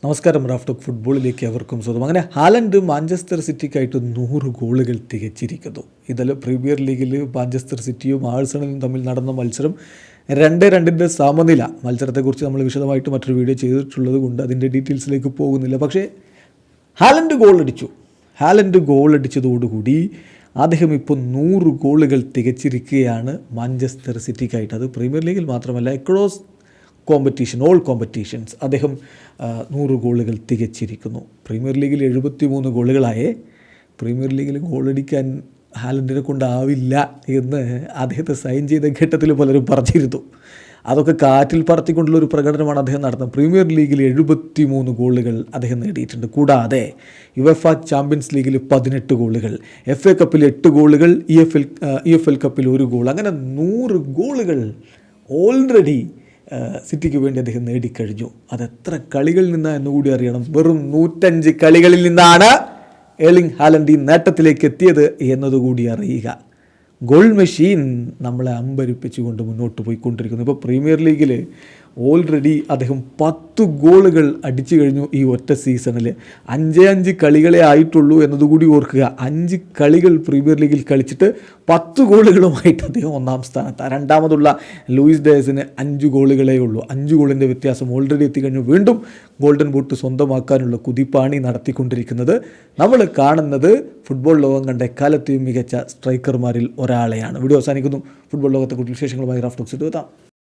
നമസ്കാരം. Raf talk ഫുട്ബോളിലേക്ക് അവർക്കും സ്വന്തം. അങ്ങനെ ഹാലൻഡ് മാഞ്ചസ്റ്റർ സിറ്റിക്കായിട്ട് 100 ഗോളുകൾ തികച്ചിരിക്കുന്നു. ഇതിൽ പ്രീമിയർ ലീഗിൽ മാഞ്ചസ്റ്റർ സിറ്റിയും ആഴ്സണലും തമ്മിൽ നടന്ന മത്സരം 2-2 സമനില. മത്സരത്തെക്കുറിച്ച് നമ്മൾ വിശദമായിട്ട് മറ്റൊരു വീഡിയോ ചെയ്തിട്ടുള്ളത് കൊണ്ട് അതിൻ്റെ ഡീറ്റെയിൽസിലേക്ക് പോകുന്നില്ല. പക്ഷേ ഹാലൻഡ് ഗോളടിച്ചതോടുകൂടി അദ്ദേഹം ഇപ്പോൾ 100 ഗോളുകൾ തികച്ചിരിക്കുകയാണ് മാഞ്ചസ്റ്റർ സിറ്റിക്കായിട്ട്. അത് പ്രീമിയർ ലീഗിൽ മാത്രമല്ല, അക്രോസ് ഓൾ കോമ്പറ്റീഷൻസ് അദ്ദേഹം 100 ഗോളുകൾ തികച്ചിരിക്കുന്നു. പ്രീമിയർ ലീഗിൽ 73 ഗോളുകളായേ. പ്രീമിയർ ലീഗിൽ ഗോളടിക്കാൻ ഹാലൻഡിനെ കൊണ്ടാവില്ല എന്ന് അദ്ദേഹത്തെ സൈൻ ചെയ്ത ഘട്ടത്തിൽ പലരും പറഞ്ഞിരുന്നു. അതൊക്കെ കാറ്റിൽ പറത്തിക്കൊണ്ടുള്ളൊരു പ്രകടനമാണ് അദ്ദേഹം നടത്തുന്നത്. പ്രീമിയർ ലീഗിൽ 73 ഗോളുകൾ അദ്ദേഹം നേടിയിട്ടുണ്ട്. കൂടാതെ യുവേഫ ചാമ്പ്യൻസ് ലീഗിൽ 18 ഗോളുകൾ, FA കപ്പിൽ 8 ഗോളുകൾ, EFL കപ്പിൽ 1 ഗോൾ, അങ്ങനെ 100 ഗോളുകൾ ഓൾറെഡി സിറ്റിക്ക് വേണ്ടി അദ്ദേഹം നേടിക്കഴിഞ്ഞു. അതെത്ര കളികളിൽ നിന്നാണ് എന്നുകൂടി അറിയണം. വെറും 105 കളികളിൽ നിന്നാണ് എർലിംഗ് ഹാലൻഡ് ഈ നേട്ടത്തിലേക്ക് എത്തിയത് എന്നതുകൂടി അറിയുക. ഗോൾ മെഷീൻ നമ്മളെ അമ്പരിപ്പിച്ചുകൊണ്ട് മുന്നോട്ട് പോയിക്കൊണ്ടിരിക്കുന്നു. ഇപ്പോൾ പ്രീമിയർ ലീഗിൽ ഓൾറെഡി അദ്ദേഹം 10 ഗോളുകൾ അടിച്ചു കഴിഞ്ഞു ഈ ഒറ്റ സീസണിൽ. 5 കളികളെ ആയിട്ടുള്ളൂ എന്നതുകൂടി ഓർക്കുക. 5 കളികൾ പ്രീമിയർ ലീഗിൽ കളിച്ചിട്ട് 10 ഗോളുകളുമായിട്ട് അദ്ദേഹം 1-ാം സ്ഥാനത്താണ്. രണ്ടാമതുള്ള ലൂയിസ് ഡയസിന് 5 ഗോളുകളേ ഉള്ളൂ. 5 ഗോളിൻ്റെ വ്യത്യാസം ഓൾറെഡി എത്തിക്കഴിഞ്ഞു. വീണ്ടും ഗോൾഡൻ ബൂട്ട് സ്വന്തമാക്കാനുള്ള കുതിപ്പാണി നടത്തിക്കൊണ്ടിരിക്കുന്നത്. നമ്മൾ കാണുന്നത് ഫുട്ബോൾ ലോകം കണ്ട എക്കാലത്തെയും മികച്ച സ്ട്രൈക്കർമാരിൽ ഒരാളെയാണ്. വീഡിയോ അവസാനിക്കുന്നു. ഫുട്ബോൾ ലോകത്തെ കൂടുതൽ വിശേഷങ്ങളുമായി റാഫ് ടോക്സ് എത്താം.